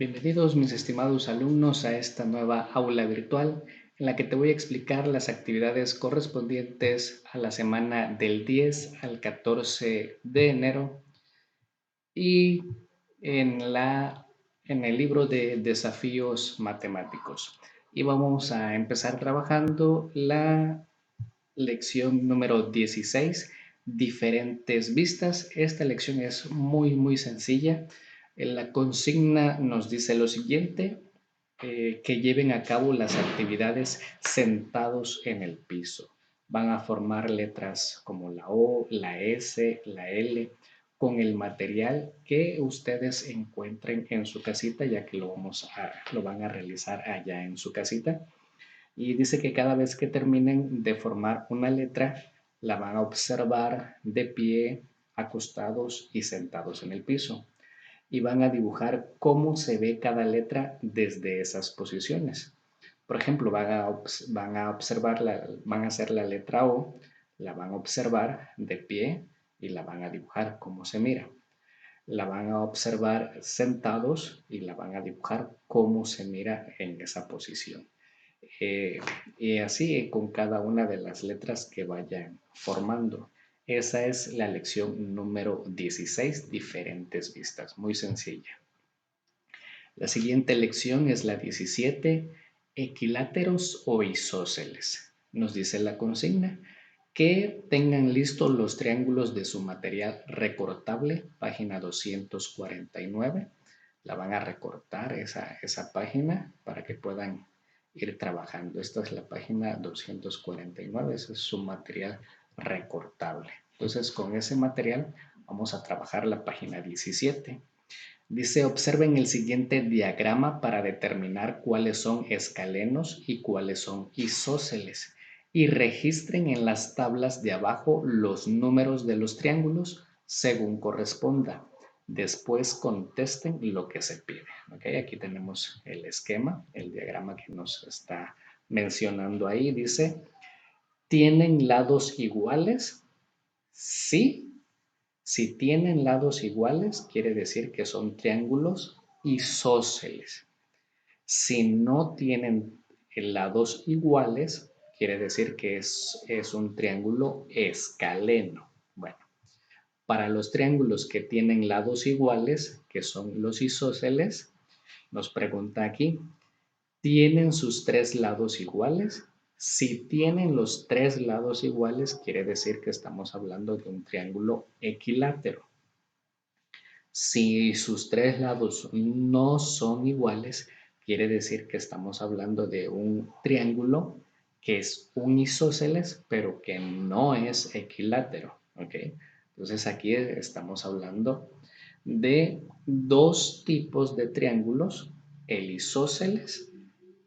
Bienvenidos mis estimados alumnos a esta nueva aula virtual en la que te voy a explicar las actividades correspondientes a la semana del 10 al 14 de enero y en el libro de desafíos matemáticos. Y vamos a empezar trabajando la lección número 16, diferentes vistas. Esta lección es muy sencilla. La consigna nos dice lo siguiente, que lleven a cabo las actividades sentados en el piso. Van a formar letras como la O, la S, la L, con el material que ustedes encuentren en su casita, ya que lo van a realizar allá en su casita. Y dice que cada vez que terminen de formar una letra, la van a observar de pie, acostados y sentados en el piso. Y van a dibujar cómo se ve cada letra desde esas posiciones. Por ejemplo, van a observar, van a hacer la letra O, la van a observar de pie y la van a dibujar cómo se mira. La van a observar sentados y la van a dibujar cómo se mira en esa posición. Eh, y así con cada una de las letras que vayan formando. Esa es la lección número 16, diferentes vistas, muy sencilla. La siguiente lección es la 17, equiláteros o isósceles. Nos dice la consigna que tengan listos los triángulos de su material recortable, página 249. La van a recortar esa página para que puedan ir trabajando. Esta es la página 249, ese es su material recortable. Entonces, con ese material vamos a trabajar la página 17. Dice, observen el siguiente diagrama para determinar cuáles son escalenos y cuáles son isósceles y registren en las tablas de abajo los números de los triángulos según corresponda. Después contesten lo que se pide. ¿Okay? Aquí tenemos el esquema, el diagrama que nos está mencionando ahí. Dice, ¿tienen lados iguales? Sí. Si tienen lados iguales, quiere decir que son triángulos isósceles. Si no tienen lados iguales, quiere decir que es un triángulo escaleno. Bueno, para los triángulos que tienen lados iguales, que son los isósceles, nos pregunta aquí, ¿tienen sus tres lados iguales? Si tienen los tres lados iguales, quiere decir que estamos hablando de un triángulo equilátero. Si sus tres lados no son iguales, quiere decir que estamos hablando de un triángulo que es un isósceles, pero que no es equilátero. ¿Ok? Entonces aquí estamos hablando de dos tipos de triángulos, el isósceles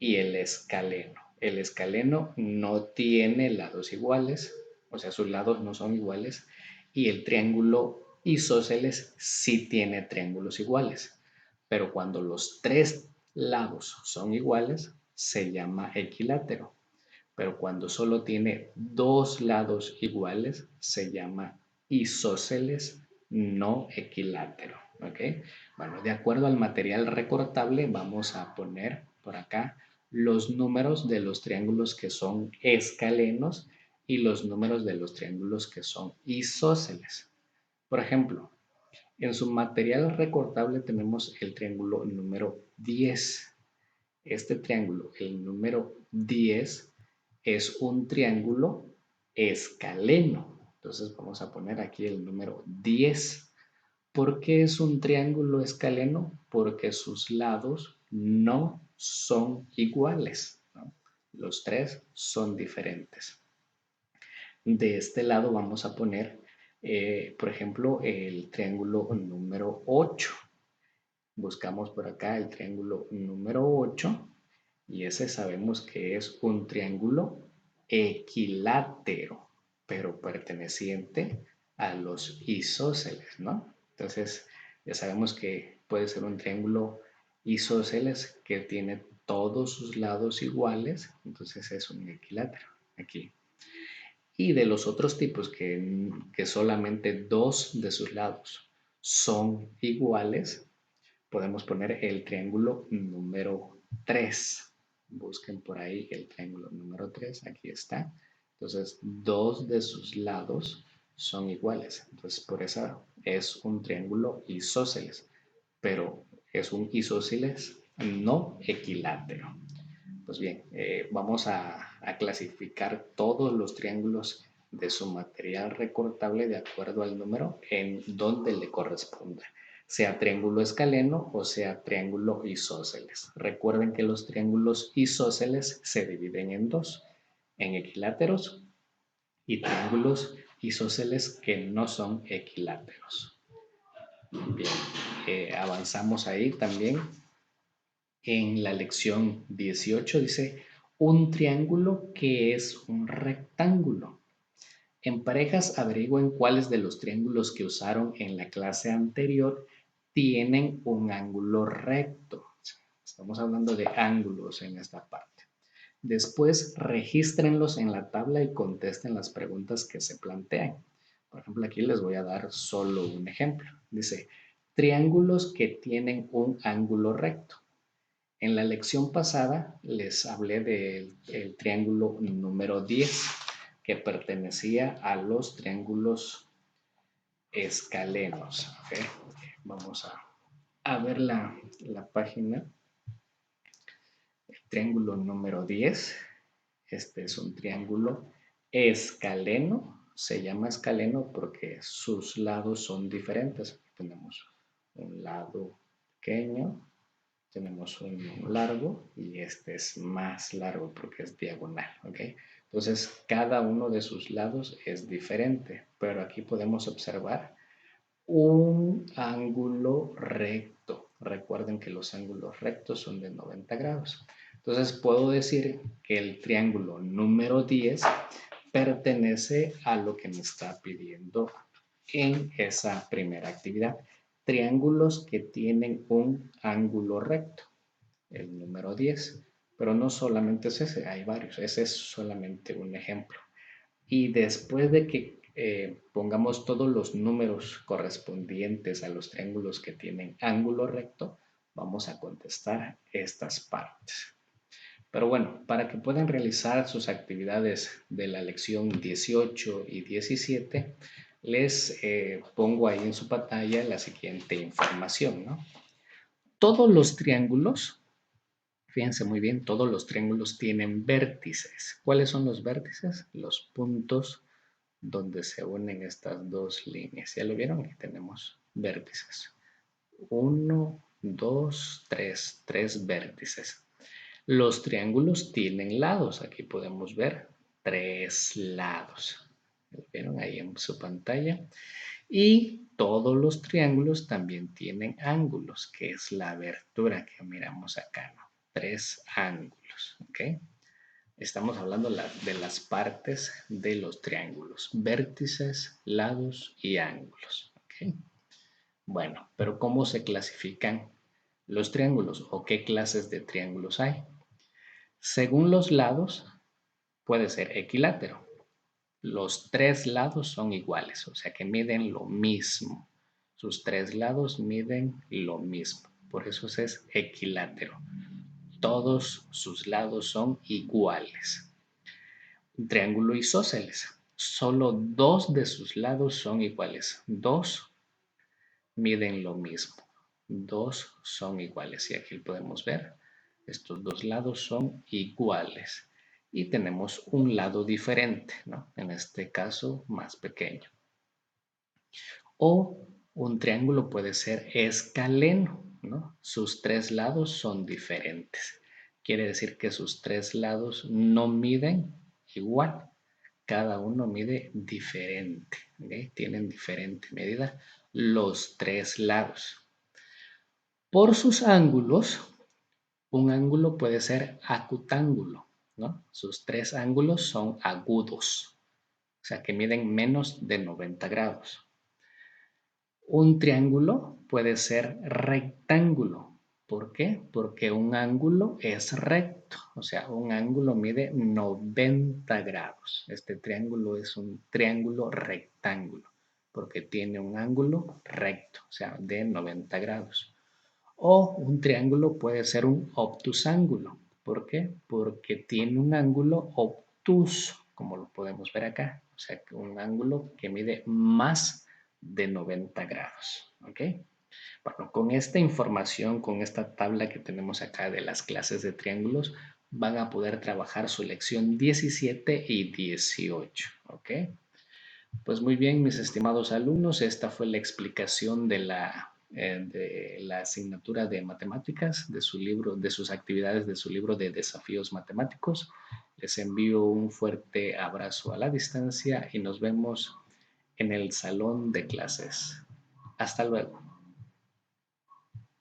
y el escaleno. El escaleno no tiene lados iguales, o sea, sus lados no son iguales, y el triángulo isósceles sí tiene triángulos iguales. Pero cuando los tres lados son iguales, se llama equilátero. Pero cuando solo tiene dos lados iguales, se llama isósceles no equilátero. ¿Ok? Bueno, de acuerdo al material recortable, vamos a poner por acá los números de los triángulos que son escalenos y los números de los triángulos que son isósceles. Por ejemplo, en su material recortable tenemos el triángulo número 10. Este triángulo, el número 10, es un triángulo escaleno. Entonces vamos a poner aquí el número 10. ¿Por qué es un triángulo escaleno? Porque sus lados no son iguales, ¿no? Los tres son diferentes. De este lado vamos a poner, por ejemplo, el triángulo número 8. Buscamos por acá el triángulo número 8 y ese sabemos que es un triángulo equilátero, pero perteneciente a los isósceles, ¿no? Entonces, ya sabemos que puede ser un triángulo isósceles que tiene todos sus lados iguales, entonces es un equilátero aquí. Y de los otros tipos que solamente dos de sus lados son iguales, podemos poner el triángulo número 3. Busquen por ahí el triángulo número 3. Aquí está. Entonces, dos de sus lados son iguales. Entonces, por eso es un triángulo isósceles. Pero es un isósceles no equilátero. Pues bien, vamos a clasificar todos los triángulos de su material recortable de acuerdo al número en donde le corresponda, sea triángulo escaleno o sea triángulo isósceles. Recuerden que los triángulos isósceles se dividen en dos, en equiláteros y triángulos isósceles que no son equiláteros. Bien, avanzamos ahí también. En la lección 18 dice un triángulo que es un rectángulo. En parejas averigüen cuáles de los triángulos que usaron en la clase anterior tienen un ángulo recto. Estamos hablando de ángulos en esta parte. Después, regístrenlos en la tabla y contesten las preguntas que se plantean. Por ejemplo, aquí les voy a dar solo un ejemplo. Dice, triángulos que tienen un ángulo recto. En la lección pasada les hablé del triángulo número 10 que pertenecía a los triángulos escalenos. ¿Okay? Vamos a ver la página. El triángulo número 10. Este es un triángulo escaleno. Se llama escaleno porque sus lados son diferentes. Tenemos un lado pequeño, tenemos un largo y este es más largo porque es diagonal, ¿ok? Entonces, cada uno de sus lados es diferente, pero aquí podemos observar un ángulo recto. Recuerden que los ángulos rectos son de 90 grados. Entonces, puedo decir que el triángulo número 10 pertenece a lo que me está pidiendo en esa primera actividad. Triángulos que tienen un ángulo recto, el número 10. Pero no solamente es ese, hay varios. Ese es solamente un ejemplo. Y después de que pongamos todos los números correspondientes a los triángulos que tienen ángulo recto, vamos a contestar estas partes. Pero bueno, para que puedan realizar sus actividades de la lección 18 y 17, les pongo ahí en su pantalla la siguiente información, ¿no? Todos los triángulos, fíjense muy bien, todos los triángulos tienen vértices. ¿Cuáles son los vértices? Los puntos donde se unen estas dos líneas. ¿Ya lo vieron? Aquí tenemos vértices. 1, 2, 3. 3 vértices. Los triángulos tienen lados. Aquí podemos ver 3 lados. ¿Lo vieron ahí en su pantalla? Y todos los triángulos también tienen ángulos, que es la abertura que miramos acá, ¿no? 3 ángulos, ¿ok? Estamos hablando de las partes de los triángulos, vértices, lados y ángulos, ¿ok? Bueno, pero ¿cómo se clasifican los triángulos o qué clases de triángulos hay? Según los lados, puede ser equilátero. Los 3 lados son iguales, o sea que miden lo mismo. Sus 3 lados miden lo mismo, por eso es equilátero. Todos sus lados son iguales. Un triángulo isósceles, solo 2 de sus lados son iguales. 2 miden lo mismo. 2 son iguales y aquí podemos ver, estos 2 lados son iguales. Y tenemos un lado diferente, ¿no? En este caso, más pequeño. O un triángulo puede ser escaleno, ¿no? Sus 3 lados son diferentes. Quiere decir que sus 3 lados no miden igual. Cada uno mide diferente, ¿okay? Tienen diferente medida los 3 lados. Por sus ángulos, un ángulo puede ser acutángulo, ¿no? Sus 3 ángulos son agudos, o sea que miden menos de 90 grados. Un triángulo puede ser rectángulo. ¿Por qué? Porque un ángulo es recto, o sea, un ángulo mide 90 grados. Este triángulo es un triángulo rectángulo, porque tiene un ángulo recto, o sea, de 90 grados. O un triángulo puede ser un obtusángulo. ¿Por qué? Porque tiene un ángulo obtuso, como lo podemos ver acá. O sea, un ángulo que mide más de 90 grados. ¿Ok? Bueno, con esta información, con esta tabla que tenemos acá de las clases de triángulos, van a poder trabajar su lección 17 y 18. ¿Ok? Pues muy bien, mis estimados alumnos, esta fue la explicación de la asignatura de matemáticas, de su libro, de sus actividades de su libro de desafíos matemáticos. Les envío un fuerte abrazo a la distancia y nos vemos en el salón de clases. Hasta luego.